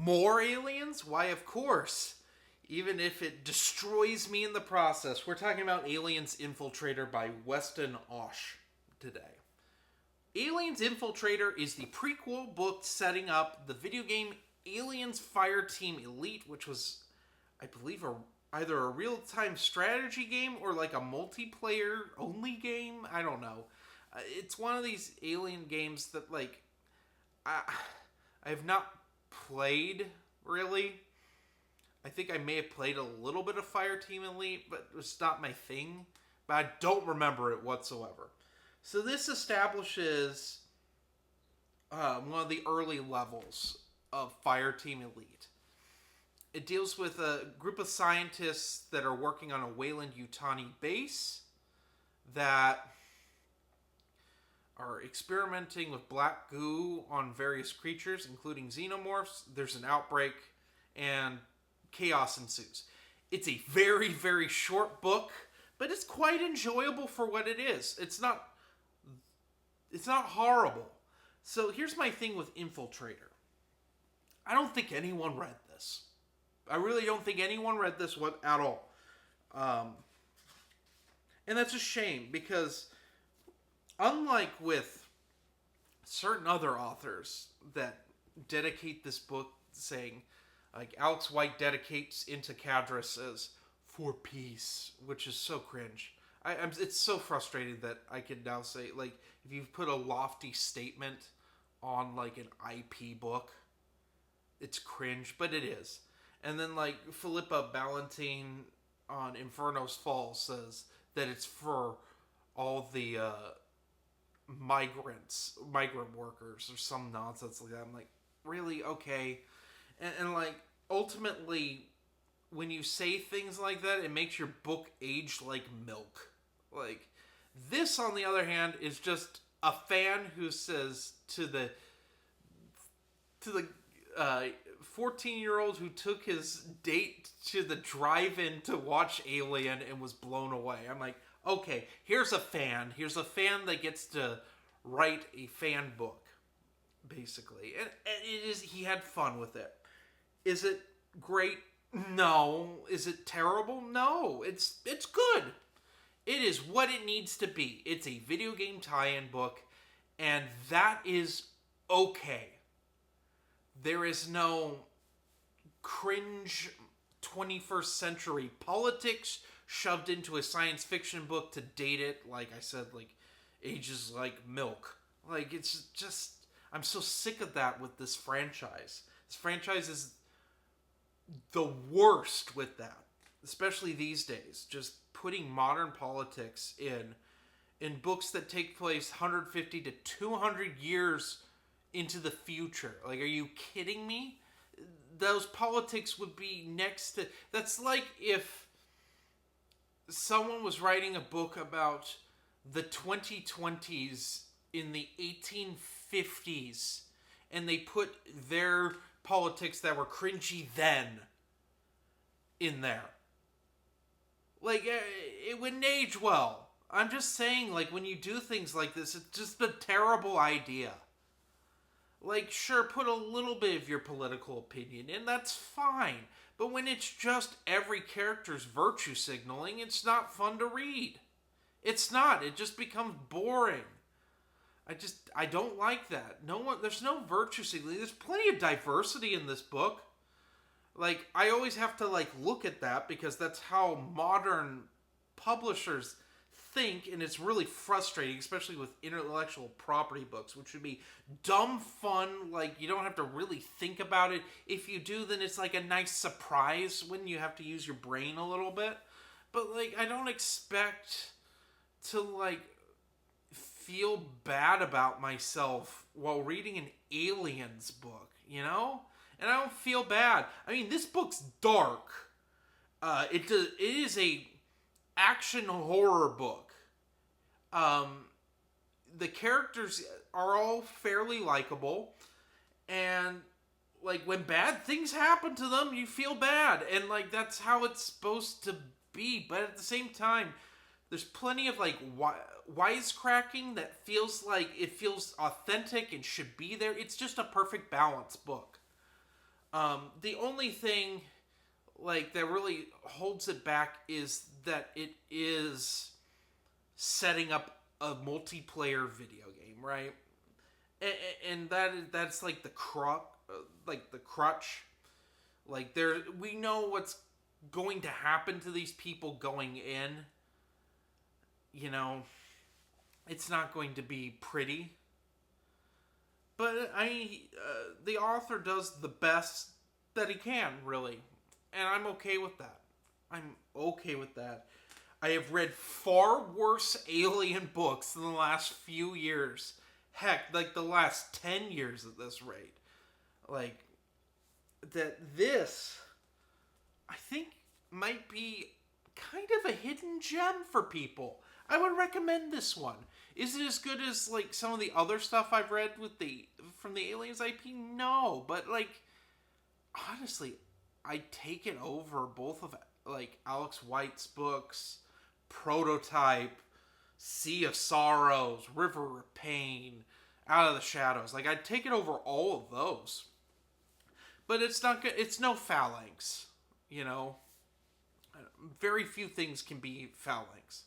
more aliens? Why, of course. Even if it destroys me in the process. We're talking about Aliens Infiltrator by Weston Osh today. Aliens Infiltrator is the prequel book setting up the video game Aliens Fireteam Elite, which was, I believe, either a real-time strategy game or like a multiplayer-only game. I don't know. It's one of these alien games that, like, I have not played, really. I think I may have played a little bit of Fireteam Elite, but it was not my thing. But I don't remember it whatsoever. So this establishes one of the early levels of Fireteam Elite. It deals with a group of scientists that are working on a Weyland-Yutani base that are experimenting with black goo on various creatures, including xenomorphs. There's an outbreak, and chaos ensues. It's a very, very short book, but it's quite enjoyable for what it is. It's not horrible. So here's my thing with Infiltrator. I don't think anyone read this. I really don't think anyone read this one at all. And that's a shame, because unlike with certain other authors that dedicate this book saying, like Alex White dedicates Into Cadris as for peace, which is so cringe. It's so frustrating that I can now say, like, if you've put a lofty statement on like an IP book, it's cringe, but it is. And then, like, Philippa Ballantine on Inferno's Fall says that it's for all the migrant workers, or some nonsense like that. I'm like, really? Okay. And like, ultimately, when you say things like that, it makes your book age like milk. Like, this, on the other hand, is just a fan who says to the 14-year-old who took his date to the drive-in to watch Alien and was blown away. I'm like, okay, here's a fan. Here's a fan that gets to write a fan book, basically. And it is. He had fun with it. Is it great? No. Is it terrible? No. It's good. It is what it needs to be. It's a video game tie-in book, and that is okay. There is no cringe 21st century politics shoved into a science fiction book to date it, like I said, like ages like milk. Like, it's just, I'm so sick of that with this franchise. This franchise is the worst with that, especially these days. Just putting modern politics in books that take place 150 to 200 years into the future. Like, are you kidding me? Those politics would be next to... That's like if someone was writing a book about the 2020s in the 1850s, and they put their politics that were cringy then in there. Like, it wouldn't age well. I'm just saying, like, when you do things like this, it's just a terrible idea. Like, sure, put a little bit of your political opinion in, that's fine. But when it's just every character's virtue signaling, it's not fun to read. It's not. It just becomes boring. I don't like that. There's no virtue signaling. There's plenty of diversity in this book. Like, I always have to, like, look at that because that's how modern publishers think, and it's really frustrating, especially with intellectual property books, which would be dumb fun. Like, you don't have to really think about it. If you do, then it's like a nice surprise when you have to use your brain a little bit. But, like, I don't expect to, like, feel bad about myself while reading an Aliens book, you know? And I don't feel bad. I mean, this book's dark. It is a action horror book. The characters are all fairly likable, and like when bad things happen to them, you feel bad, and like that's how it's supposed to be. But at the same time, there's plenty of like wisecracking that feels like it feels authentic and should be there. It's just a perfect balance book. The only thing like that really holds it back is that it is setting up a multiplayer video game, right? And that's like the crutch. Like there, we know what's going to happen to these people going in. You know, it's not going to be pretty. But the author does the best that he can, really, and I'm okay with that. I'm okay with that. I have read far worse alien books in the last few years. Heck, like the last 10 years at this rate. Like, this, I think, might be kind of a hidden gem for people. I would recommend this one. Is it as good as, like, some of the other stuff I've read from the Aliens IP? No, but, like, honestly, I take it over both of, like, Alex White's books, Prototype, Sea of Sorrows, River of Pain, Out of the Shadows. Like, I'd take it over all of those. But it's not good. It's no phalanx, you know. Very few things can be phalanx.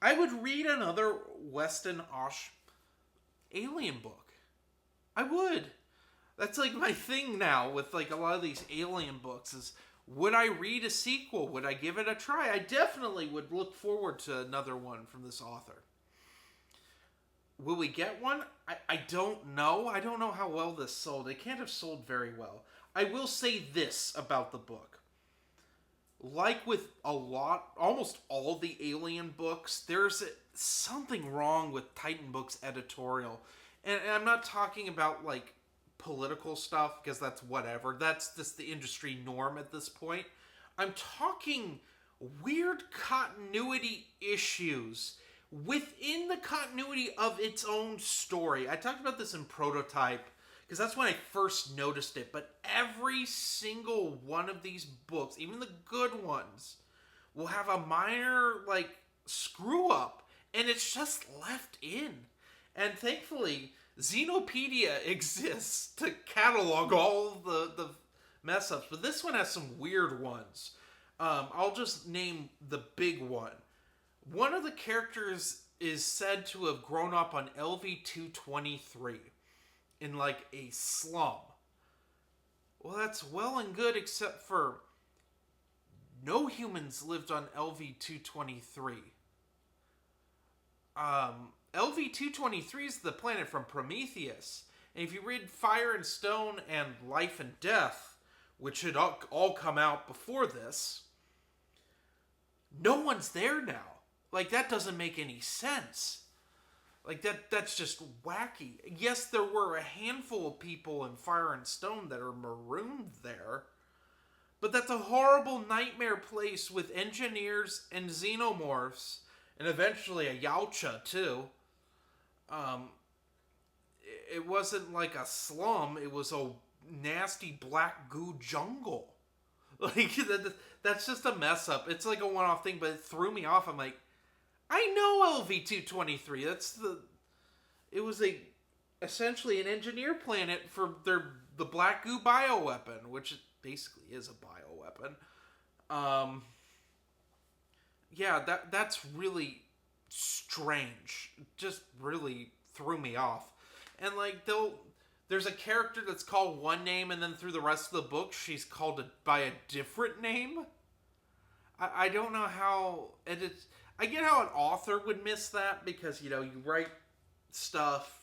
I would read another Weston Osh alien book. I would. That's like my thing now with like a lot of these alien books is, would I read a sequel? Would I give it a try? I definitely would look forward to another one from this author. Will we get one? I don't know. I don't know how well this sold. It can't have sold very well. I will say this about the book. Like with almost all the Alien books, there's something wrong with Titan Books editorial. And I'm not talking about, like, political stuff, because that's whatever. That's just the industry norm at this point. I'm talking weird continuity issues within the continuity of its own story. I talked about this in Prototype, because that's when I first noticed it. But every single one of these books, even the good ones, will have a minor, like, screw up. And it's just left in. And thankfully, Xenopedia exists to catalog all the mess ups. But this one has some weird ones. I'll just name the big one. One of the characters is said to have grown up on LV-223 in like a slum. Well, that's well and good, except for no humans lived on LV-223. LV-223 is the planet from Prometheus. And if you read Fire and Stone and Life and Death, which had all come out before this, no one's there now. Like, that doesn't make any sense. Like, that's just wacky. Yes, there were a handful of people in Fire and Stone that are marooned there, but that's a horrible nightmare place with engineers and xenomorphs, and eventually a Yautja, too. It wasn't like a slum, it was a nasty black goo jungle. Like, that's just a mess up. It's like a one-off thing, but it threw me off. I'm like, I know LV-223. It was essentially an engineer planet for the black goo bioweapon, which basically is a bioweapon. Yeah, that's really strange. Just really threw me off. And like there's a character that's called one name, and then through the rest of the book, she's called by a different name. I don't know how I get how an author would miss that, because, you know, you write stuff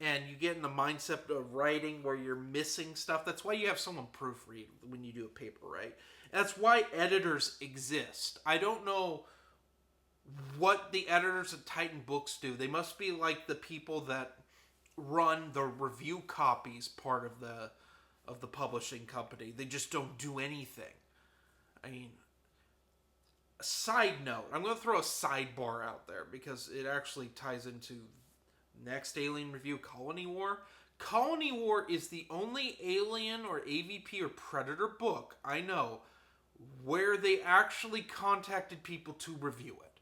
and you get in the mindset of writing where you're missing stuff. That's why you have someone proofread when you do a paper, right? That's why editors exist. I don't know what the editors of Titan Books do. They must be like the people that run the review copies part of the publishing company. They just don't do anything. I mean, side note, I'm going to throw a sidebar out there because it actually ties into next Alien review, Colony War. Colony War is the only Alien or AVP or Predator book I know where they actually contacted people to review it.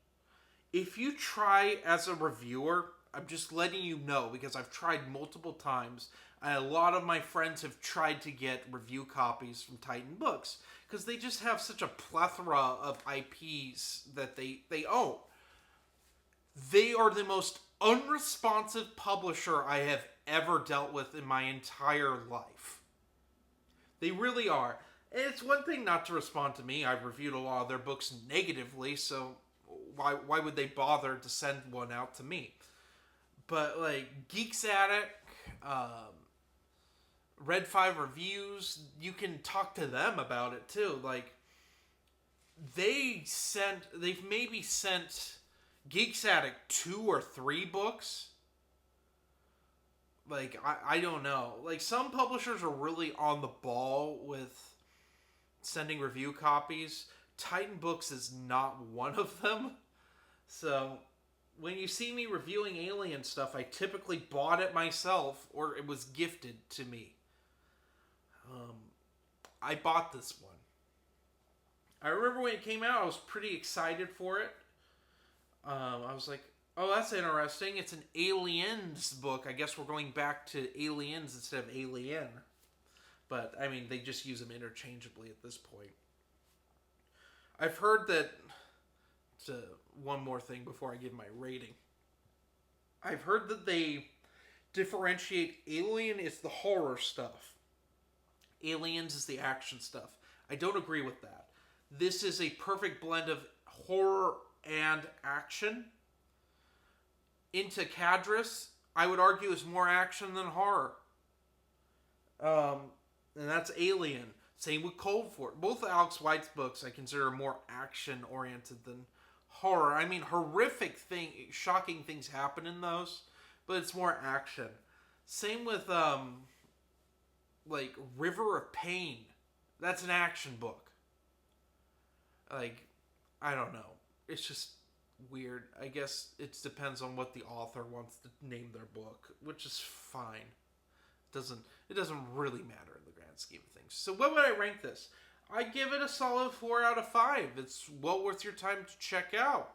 If you try as a reviewer, I'm just letting you know, because I've tried multiple times. And a lot of my friends have tried to get review copies from Titan Books because they just have such a plethora of IPs that they own. They are the most unresponsive publisher I have ever dealt with in my entire life. They really are. And it's one thing not to respond to me. I've reviewed a lot of their books negatively, so why would they bother to send one out to me? But like Geeks Attic, Red 5 Reviews, you can talk to them about it too. Like they've maybe sent Geeks Attic 2 or 3 books. Like I don't know. Like some publishers are really on the ball with sending review copies. Titan Books is not one of them. So when you see me reviewing Alien stuff, I typically bought it myself or it was gifted to me. I bought this one. I remember when it came out, I was pretty excited for it. I was like, oh, that's interesting. It's an Aliens book. I guess we're going back to Aliens instead of Alien. But, I mean, they just use them interchangeably at this point. I've heard that... one more thing before I give my rating. I've heard that they differentiate Alien is the horror stuff. Aliens is the action stuff. I don't agree with that. This is a perfect blend of horror and action. Into Cadris, I would argue, is more action than horror. And that's Alien. Same with Cold War. Both Alex White's books I consider more action-oriented than horror. I mean, shocking things happen in those, but it's more action. Same with, like, River of Pain. That's an action book. Like, I don't know. It's just weird. I guess it depends on what the author wants to name their book, which is fine. It doesn't really matter in the grand scheme of things. So what would I rank this? I give it a solid 4 out of 5. It's well worth your time to check out.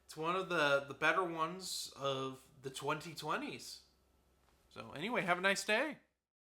It's one of the better ones of the 2020s. So anyway, have a nice day.